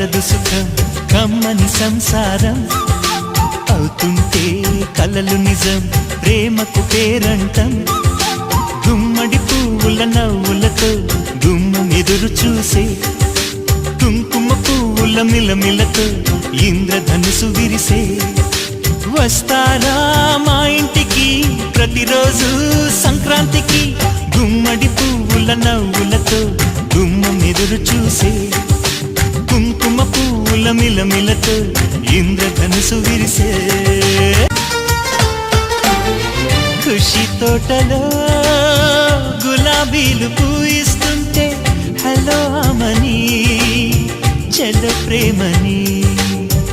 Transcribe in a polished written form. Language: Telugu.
కలదు సుఖం కమ్మని సంసారం అవుతుంటే కలలు నిజం ప్రేమకు పేరంటం గుమ్మడి పువ్వుల నవ్వులతో గుమ్మం ఎదురు చూసే కుంకుమ పువ్వుల మిలమిలతో ఇంద్రధనుసు విరిసే వస్తారా మా ఇంటికి ప్రతిరోజు సంక్రాంతికి గుమ్మడి పువ్వుల నవ్వులతో గుమ్మం ఎదురు చూసే కుంకుమ పువ్వుల మిలమిలతో ఇంద్రధనుసు విరిసే ఖుషి తోటలో గులాబీలు పూయిస్తుంటే హలో అమని చలో ప్రేమని